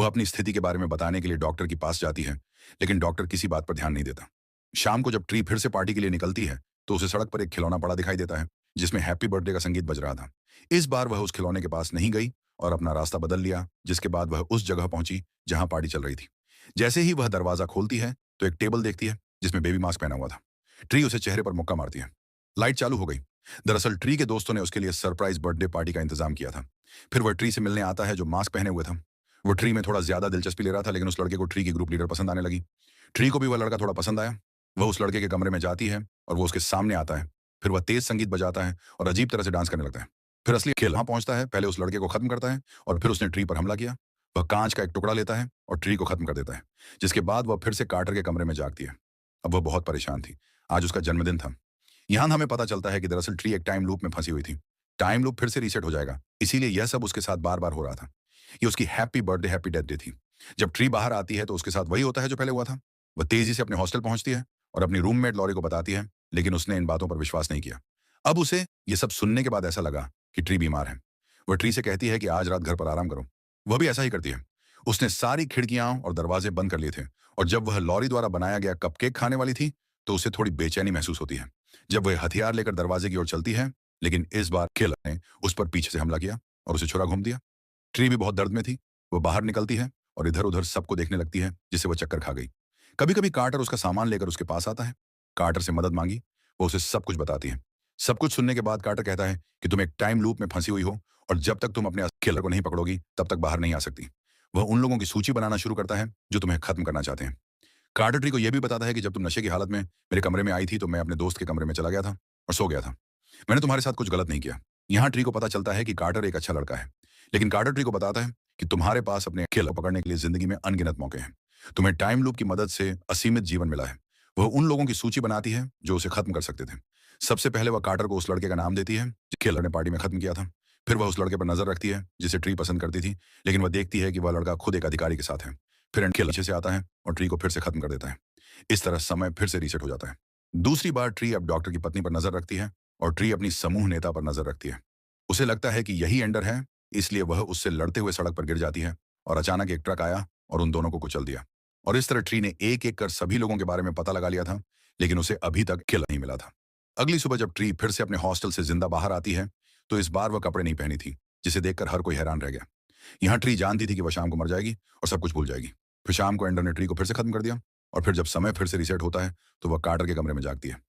वह अपनी स्थिति के बारे में बताने के लिए डॉक्टर के पास जाती है, लेकिन डॉक्टर किसी बात पर ध्यान नहीं देता। शाम को जब ट्री फिर से पार्टी के लिए निकलती है, तो उसे सड़क पर एक खिलौना पड़ा दिखाई देता है, जिसमें हैप्पी बर्थडे का संगीत बज रहा था। इस बार वह उस खिलौने के पास नहीं गई और अपना रास्ता बदल लिया, जिसके बाद वह उस जगह पहुंची जहां पार्टी चल रही थी। जैसे ही वह दरवाजा खोलती है, तो एक टेबल देखती है जिसमें बेबी मास्क पहना हुआ था। ट्री उसे चेहरे पर मुक्का मारती है। लाइट चालू हो गई। दरअसल ट्री के दोस्तों ने उसके लिए सरप्राइज बर्थडे पार्टी का इंतजाम किया था। फिर वह ट्री से मिलने आता है जो मास्क पहने हुए था। वो ट्री में थोड़ा ज्यादा दिलचस्पी ले रहा था, लेकिन उस लड़के को ट्री की ग्रुप लीडर पसंद आने लगी। ट्री को भी वह लड़का थोड़ा पसंद आया। वह उस लड़के के कमरे में जाती है और वो उसके सामने आता है। फिर वह तेज संगीत बजाता है और अजीब तरह से डांस करने लगता है। फिर असली खेल वहां पहुंचता है। पहले उस लड़के को खत्म करता है और फिर उसने ट्री पर हमला किया। वह कांच का एक टुकड़ा लेता है और ट्री को खत्म कर देता है, जिसके बाद वह फिर से कार्टर के कमरे में जागती है। अब वह बहुत परेशान थी। आज उसका जन्मदिन था। यहाँ हमें पता चलता है कि दरअसल ट्री एक टाइम लूप में फंसी हुई थी। टाइम लूप फिर से रीसेट हो जाएगा, इसीलिए यह सब उसके साथ बार बार हो रहा था। ये उसकी happy birthday happy death day थी। जब ट्री बाहर आती है तो उसके साथ वही होता है जो पहले हुआ था। वह तेजी से अपने हॉस्टल पहुंचती है और अपनी रूममेट लॉरी को बताती है, लेकिन उसने इन बातों पर विश्वास नहीं किया। अब उसे ये सब सुनने के बाद ऐसा लगा कि ट्री बीमार है। वह ट्री से कहती है कि आज रात घर पर आराम करो। वह भी ऐसा ही करती है। उसने सारी खिड़कियां और दरवाजे बंद कर लिए थे, और जब वह लॉरी द्वारा बनाया गया कपकेक खाने वाली थी, तो उसे थोड़ी बेचैनी महसूस होती है। जब वह हथियार लेकर दरवाजे की ओर चलती है, लेकिन इस बार किलर ने उस पर पीछे से हमला किया और उसे छुरा घूम दिया। ट्री भी बहुत दर्द में थी। वो बाहर निकलती है और इधर-उधर सबको देखने लगती है, जिससे वो चक्कर खा गई। कभी-कभी कार्टर उसका सामान लेकर उसके पास आता है। कार्टर से मदद मांगी। वो उसे सब कुछ बताती है। सब कुछ सुनने के बाद कार्टर कहता है कि तुम एक टाइम लूप में फंसी हुई हो, और जब तक तुम अपने किलर को नहीं पकड़ोगी, तब तक बाहर नहीं आ सकती। वह उन लोगों की सूची बनाना शुरू करता है जो तुम्हें खत्म करना चाहते हैं। कार्टर ट्री को यह भी बताता है कि जब तुम नशे की हालत में मेरे कमरे में आई थी, तो मैं अपने दोस्त के कमरे में चला गया था और सो गया था। मैंने तुम्हारे साथ कुछ गलत नहीं किया। यहाँ ट्री को पता चलता है कि कार्टर एक अच्छा लड़का है, लेकिन कार्टर ट्री को बताता है कि तुम्हारे पास अपने किलर पकड़ने के लिए जिंदगी में अनगिनत मौके हैं। तुम्हें टाइम लूप की मदद से असीमित जीवन मिला है। वह उन लोगों की सूची बनाती है जो उसे खत्म कर सकते थे। सबसे पहले वह कार्टर को उस लड़के का नाम देती है जिसे किलर ने पार्टी में खत्म किया था। फिर वह उस लड़के पर नजर रखती है जिसे ट्री पसंद करती थी, लेकिन वह देखती है कि वह लड़का खुद एक अधिकारी के साथ है। फिर किलर पीछे से आता है और ट्री को फिर से खत्म कर देता है। इस तरह समय फिर से रीसेट हो जाता है। दूसरी बार ट्री अब डॉक्टर की पत्नी पर नजर रखती है और ट्री अपनी समूह नेता पर नजर रखती है। उसे लगता है कि यही एंडर है, इसलिए वह उससे लड़ते हुए सड़क पर गिर जाती है और अचानक एक ट्रक आया और उन दोनों को कुचल दिया। और इस तरह ट्री ने एक एक कर सभी लोगों के बारे में पता लगा लिया था, लेकिन उसे अभी तक किल नहीं मिला था। अगली सुबह जब ट्री फिर से अपने हॉस्टल से जिंदा बाहर आती है, तो इस बार वह कपड़े नहीं पहनी थी, जिसे देखकर हर कोई हैरान रह गया। यहाँ ट्री जानती थी कि वह शाम को मर जाएगी और सब कुछ भूल जाएगी। फिर शाम को एंडर ने ट्री को फिर से खत्म कर दिया, और फिर जब समय फिर से रीसेट होता है, तो वह कार्टर के कमरे में जागती है।